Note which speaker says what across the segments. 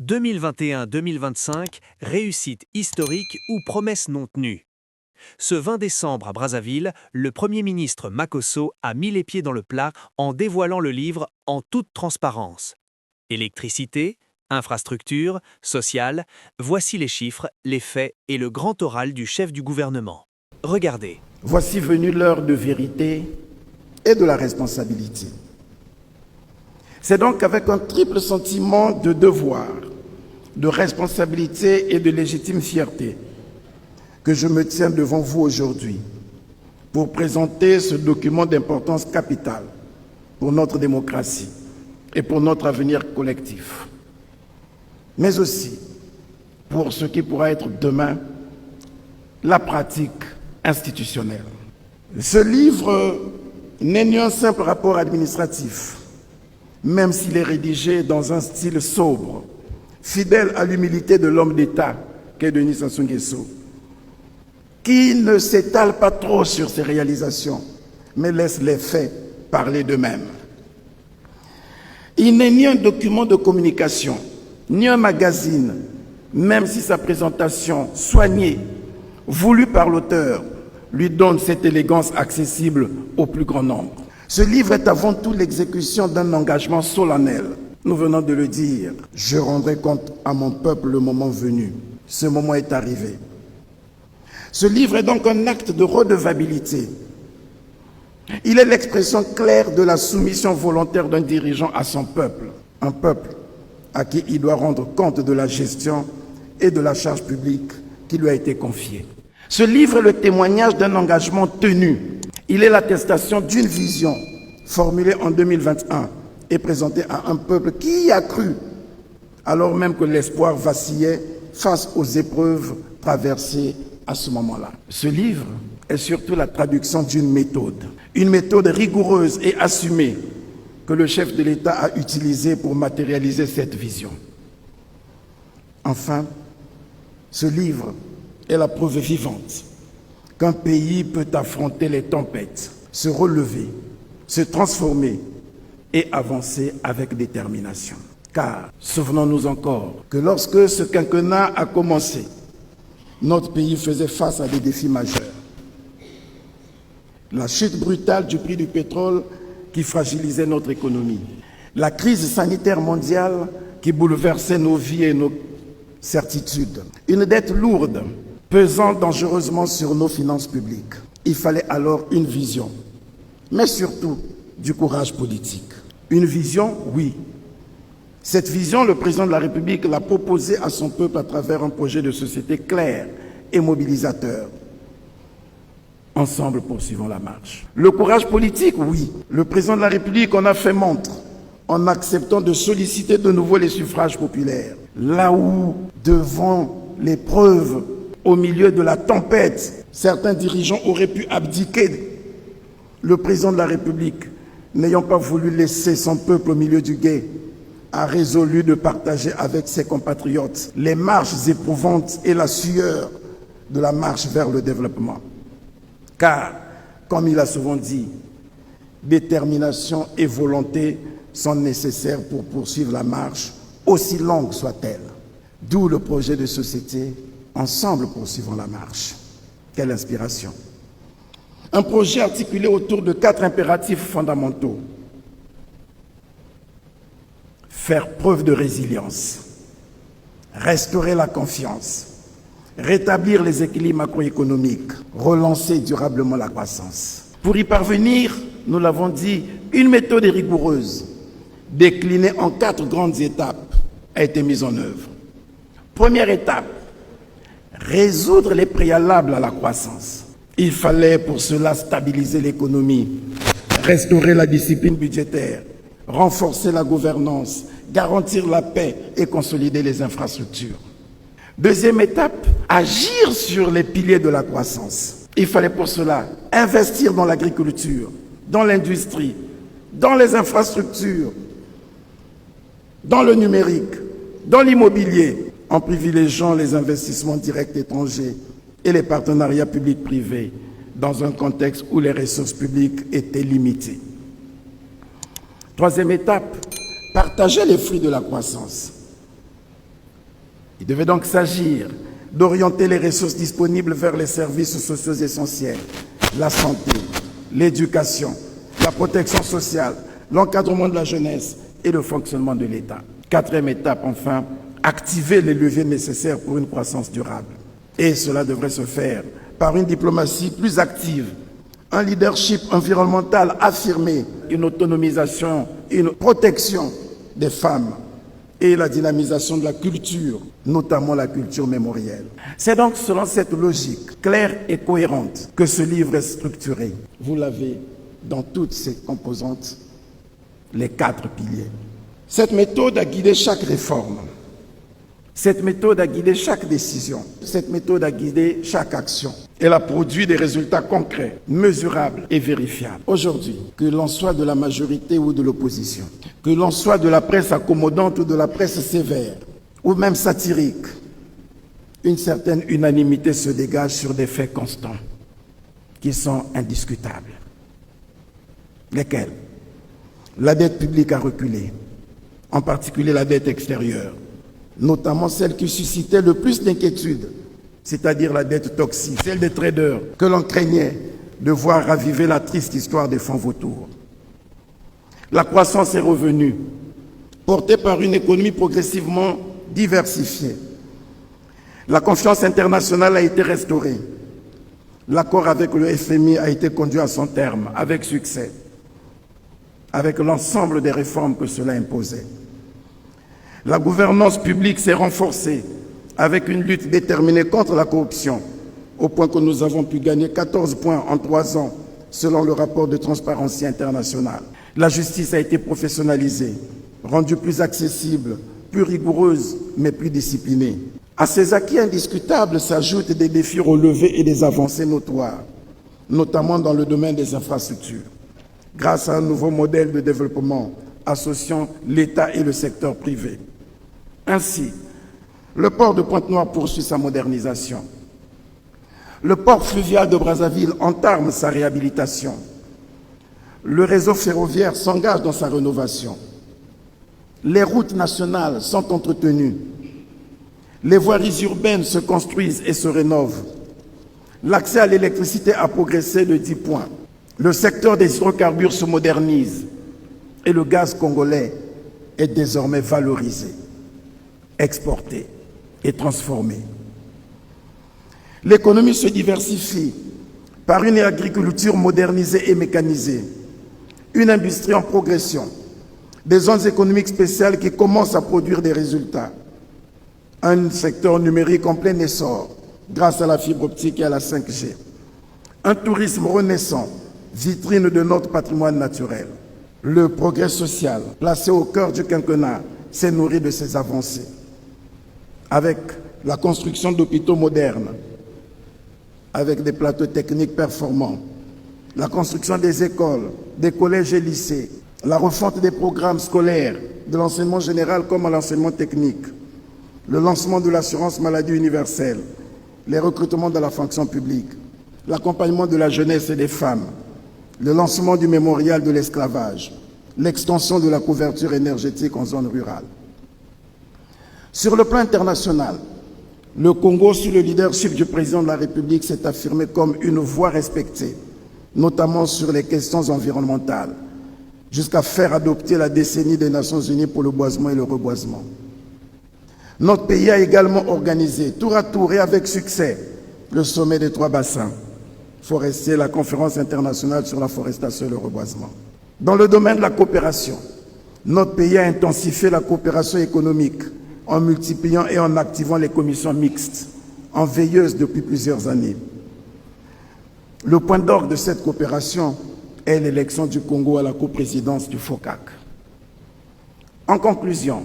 Speaker 1: 2021-2025, réussite historique ou promesse non tenue. Ce 20 décembre à Brazzaville, le Premier ministre Makosso a mis les pieds dans le plat en dévoilant le livre en toute transparence. Électricité, infrastructure, social, voici les chiffres, les faits et le grand oral du chef du gouvernement. Regardez.
Speaker 2: Voici venue l'heure de vérité et de la responsabilité. C'est donc avec un triple sentiment de devoir, de responsabilité et de légitime fierté que je me tiens devant vous aujourd'hui pour présenter ce document d'importance capitale pour notre démocratie et pour notre avenir collectif, mais aussi pour ce qui pourra être demain la pratique institutionnelle. Ce livre n'est ni un simple rapport administratif, même s'il est rédigé dans un style sobre, fidèle à l'humilité de l'homme d'État qu'est Denis Sassou Nguesso, qui ne s'étale pas trop sur ses réalisations, mais laisse les faits parler d'eux-mêmes. Il n'est ni un document de communication, ni un magazine, même si sa présentation soignée, voulue par l'auteur, lui donne cette élégance accessible au plus grand nombre. Ce livre est avant tout l'exécution d'un engagement solennel. Nous venons de le dire, je rendrai compte à mon peuple le moment venu. Ce moment est arrivé. Ce livre est donc un acte de redevabilité. Il est l'expression claire de la soumission volontaire d'un dirigeant à son peuple, un peuple à qui il doit rendre compte de la gestion et de la charge publique qui lui a été confiée. Ce livre est le témoignage d'un engagement tenu. Il est l'attestation d'une vision formulée en 2021 et présentée à un peuple qui y a cru, alors même que l'espoir vacillait face aux épreuves traversées à ce moment-là. Ce livre est surtout la traduction d'une méthode rigoureuse et assumée que le chef de l'État a utilisée pour matérialiser cette vision. Enfin, ce livre est la preuve vivante qu'un pays peut affronter les tempêtes, se relever, se transformer et avancer avec détermination. Car, souvenons-nous encore que lorsque ce quinquennat a commencé, notre pays faisait face à des défis majeurs. La chute brutale du prix du pétrole qui fragilisait notre économie, la crise sanitaire mondiale qui bouleversait nos vies et nos certitudes, une dette lourde pesant dangereusement sur nos finances publiques. Il fallait alors une vision, mais surtout du courage politique. Une vision, oui. Cette vision, le président de la République l'a proposée à son peuple à travers un projet de société clair et mobilisateur. Ensemble, poursuivons la marche. Le courage politique, oui. Le président de la République en a fait montre en acceptant de solliciter de nouveau les suffrages populaires. Là où, devant l'épreuve, au milieu de la tempête, certains dirigeants auraient pu abdiquer, le président de la République, n'ayant pas voulu laisser son peuple au milieu du gué, a résolu de partager avec ses compatriotes les marches éprouvantes et la sueur de la marche vers le développement. Car, comme il a souvent dit, détermination et volonté sont nécessaires pour poursuivre la marche, aussi longue soit-elle. D'où le projet de société « Ensemble poursuivons la marche ». Quelle inspiration! Un projet articulé autour de 4 impératifs fondamentaux. Faire preuve de résilience, restaurer la confiance, rétablir les équilibres macroéconomiques, relancer durablement la croissance. Pour y parvenir, nous l'avons dit, une méthode rigoureuse, déclinée en 4 grandes étapes, a été mise en œuvre. Première étape, résoudre les préalables à la croissance. Il fallait pour cela stabiliser l'économie, restaurer la discipline budgétaire, renforcer la gouvernance, garantir la paix et consolider les infrastructures. Deuxième étape, agir sur les piliers de la croissance. Il fallait pour cela investir dans l'agriculture, dans l'industrie, dans les infrastructures, dans le numérique, dans l'immobilier, en privilégiant les investissements directs étrangers et les partenariats publics-privés dans un contexte où les ressources publiques étaient limitées. Troisième étape, partager les fruits de la croissance. Il devait donc s'agir d'orienter les ressources disponibles vers les services sociaux essentiels, la santé, l'éducation, la protection sociale, l'encadrement de la jeunesse et le fonctionnement de l'État. Quatrième étape, enfin, activer les leviers nécessaires pour une croissance durable. Et cela devrait se faire par une diplomatie plus active, un leadership environnemental affirmé, une autonomisation, une protection des femmes et la dynamisation de la culture, notamment la culture mémorielle. C'est donc selon cette logique claire et cohérente que ce livre est structuré. Vous l'avez dans toutes ses composantes, les 4 piliers. Cette méthode a guidé chaque réforme. Cette méthode a guidé chaque décision. Cette méthode a guidé chaque action. Elle a produit des résultats concrets, mesurables et vérifiables. Aujourd'hui, que l'on soit de la majorité ou de l'opposition, que l'on soit de la presse accommodante ou de la presse sévère, ou même satirique, une certaine unanimité se dégage sur des faits constants qui sont indiscutables. Lesquels? La dette publique a reculé, en particulier la dette extérieure, notamment celle qui suscitait le plus d'inquiétude, c'est-à-dire la dette toxique, celle des traders, que l'on craignait de voir raviver la triste histoire des fonds vautours. La croissance est revenue, portée par une économie progressivement diversifiée. La confiance internationale a été restaurée. L'accord avec le FMI a été conduit à son terme, avec succès, avec l'ensemble des réformes que cela imposait. La gouvernance publique s'est renforcée avec une lutte déterminée contre la corruption, au point que nous avons pu gagner 14 points en 3 ans, selon le rapport de Transparency International. La justice a été professionnalisée, rendue plus accessible, plus rigoureuse, mais plus disciplinée. À ces acquis indiscutables s'ajoutent des défis relevés et des avancées notoires, notamment dans le domaine des infrastructures, grâce à un nouveau modèle de développement associant l'État et le secteur privé. Ainsi, le port de Pointe-Noire poursuit sa modernisation. Le port fluvial de Brazzaville entame sa réhabilitation. Le réseau ferroviaire s'engage dans sa rénovation. Les routes nationales sont entretenues. Les voiries urbaines se construisent et se rénovent. L'accès à l'électricité a progressé de 10 points. Le secteur des hydrocarbures se modernise et le gaz congolais est désormais valorisé, exporté et transformé. L'économie se diversifie par une agriculture modernisée et mécanisée, une industrie en progression, des zones économiques spéciales qui commencent à produire des résultats, un secteur numérique en plein essor grâce à la fibre optique et à la 5G, un tourisme renaissant, vitrine de notre patrimoine naturel. Le progrès social, placé au cœur du quinquennat, s'est nourri de ces avancées, avec la construction d'hôpitaux modernes, avec des plateaux techniques performants, la construction des écoles, des collèges et lycées, la refonte des programmes scolaires, de l'enseignement général comme à l'enseignement technique, le lancement de l'assurance maladie universelle, les recrutements de la fonction publique, l'accompagnement de la jeunesse et des femmes, le lancement du mémorial de l'esclavage, l'extension de la couverture énergétique en zone rurale. Sur le plan international, le Congo, sous le leadership du président de la République, s'est affirmé comme une voix respectée, notamment sur les questions environnementales, jusqu'à faire adopter la décennie des Nations Unies pour le boisement et le reboisement. Notre pays a également organisé, tour à tour et avec succès, le sommet des 3 bassins forestiers, la conférence internationale sur la forestation et le reboisement. Dans le domaine de la coopération, notre pays a intensifié la coopération économique en multipliant et en activant les commissions mixtes, en veilleuse depuis plusieurs années. Le point d'orgue de cette coopération est l'élection du Congo à la coprésidence du FOCAC. En conclusion,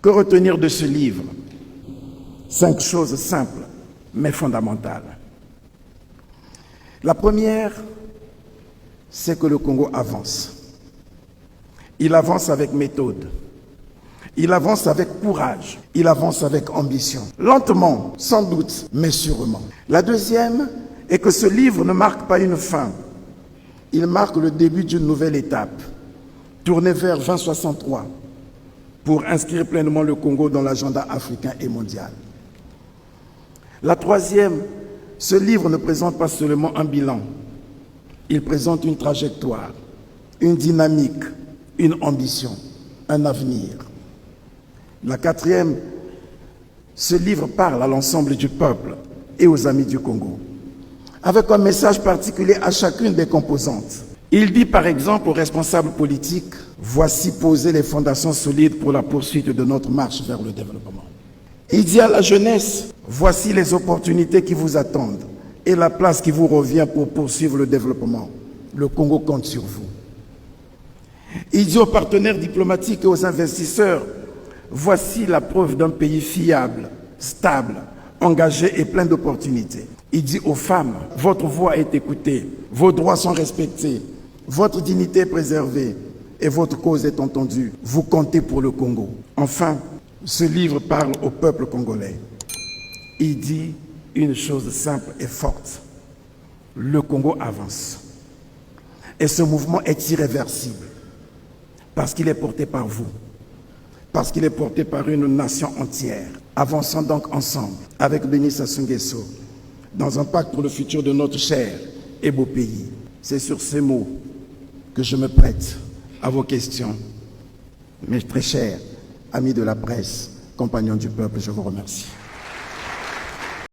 Speaker 2: que retenir de ce livre? 5 choses simples, mais fondamentales. La première, c'est que le Congo avance. Il avance avec méthode. Il avance avec courage. Il avance avec ambition. Lentement, sans doute, mais sûrement. La deuxième est que ce livre ne marque pas une fin. Il marque le début d'une nouvelle étape, tournée vers 2063. pour inscrire pleinement le Congo dans l'agenda africain et mondial. La troisième, ce livre ne présente pas seulement un bilan, il présente une trajectoire, une dynamique, une ambition, un avenir. La quatrième, ce livre parle à l'ensemble du peuple et aux amis du Congo, avec un message particulier à chacune des composantes. Il dit par exemple aux responsables politiques, voici poser les fondations solides pour la poursuite de notre marche vers le développement. Il dit à la jeunesse, voici les opportunités qui vous attendent et la place qui vous revient pour poursuivre le développement. Le Congo compte sur vous. Il dit aux partenaires diplomatiques et aux investisseurs, voici la preuve d'un pays fiable, stable, engagé et plein d'opportunités. Il dit aux femmes, votre voix est écoutée, vos droits sont respectés, votre dignité est préservée et votre cause est entendue. Vous comptez pour le Congo. Enfin, ce livre parle au peuple congolais. Il dit une chose simple et forte. Le Congo avance. Et ce mouvement est irréversible parce qu'il est porté par vous, parce qu'il est porté par une nation entière. Avançons donc ensemble avec Denis Sassou Nguesso dans un pacte pour le futur de notre cher et beau pays. C'est sur ces mots que je me prête à vos questions. Mes très chers amis de la presse, compagnons du peuple, je vous remercie.